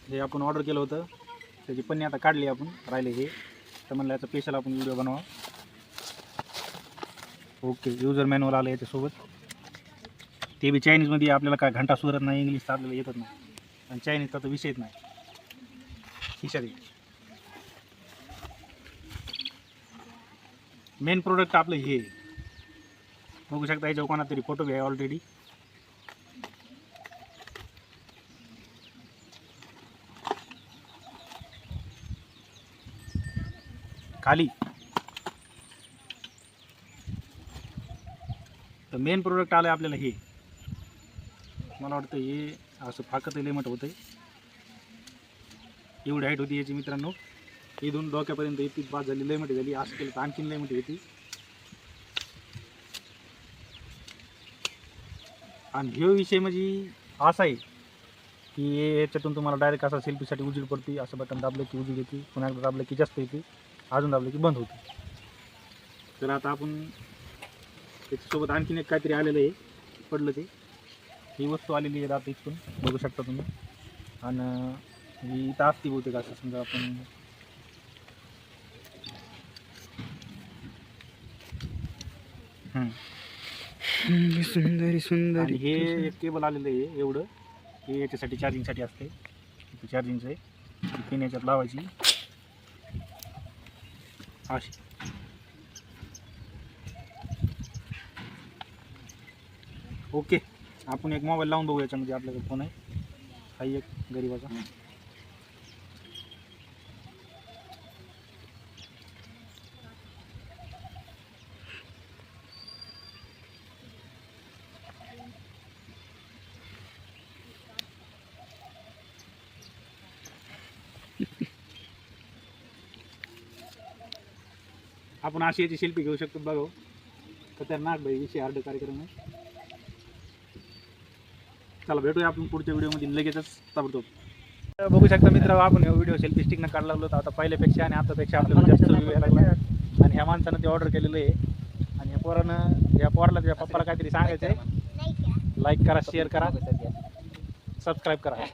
हे आपण ऑर्डर केलं होतं त्याची पन्नी आता काढली आपण, राहिले हे. तर म्हणलं याचा स्पेशल आपण व्हिडिओ बनवा. ओके, युजर मॅन्युअल आलं याच्यासोबत. ते बी चायनीजमध्ये. आपल्याला काय घंटा सुरत नाही, इंग्लिश तर आपल्याला येतच नाही, आणि चायनीजचा तर विषयच नाही. खिशात मेन प्रोडक्ट आपलं हे बघू शकता. याच्यावर कोणा तरी फोटो घ्या ऑलरेडी. खाली तर मेन प्रोडक्ट आलं आपल्याला हे. मला वाटतं हे असं फाकत लय मोठं होतं. एवढी हाईट होती याची मित्रांनो. इथून डोक्यापर्यंत येते, बाद झाली, लय मोठी झाली. असं केलं तर आणखीन लय मोठी होती. आणि ह्यो विषय म्हणजे असा आहे की याच्यातून तुम्हाला डायरेक्ट असा सेल्फीसाठी उजेड पडते. असं बटन दाबलं की उजेड येते, पुन्हा एकदा दाबलं की जास्त येते, अजून दाबलं की बंद होते. तर आता आपण त्याच्यासोबत आणखीन एक काहीतरी आलेलं आहे, पडलं ते. ही वस्तू आलेली आहे आता इथून, बघू शकता तुम्ही. आणि ही इथं असती बहुतेक. असं समजा आपण सुंदर सुंदर. आणि हे एक केबल आलेलं आहे एवढं. हे याच्यासाठी चार्जिंगसाठी असते. चार्जिंगचं आहे. पिन याच्यात लावायची अशी. ओके, आपण एक मोबाईल लावून बघू. याच्यामध्ये आपल्याकडे फोन आहे, हा एक गरीबाचा. आपण अशी याची शिल्पी घेऊ शकतो. बघा, खतरनाक भाई विषय हार्ड कार्यक्रम आहे. चला भेटूया आपण पुढच्या व्हिडिओमध्ये लगेचच ताबडतोब. बघू शकता मित्र, आपण हा व्हिडिओ सेल्फी स्टिकनं काढला होता. आता पहिल्यापेक्षा आणि आतापेक्षा आपल्याला जास्त व्ह्यू यायला लागला. आणि ह्या माणसानं ते ऑर्डर केलेलं आहे. आणि या पोराला त्याच्या पप्पाला काहीतरी सांगायचं आहे. लाईक करा, शेअर करा, सबस्क्राईब करा.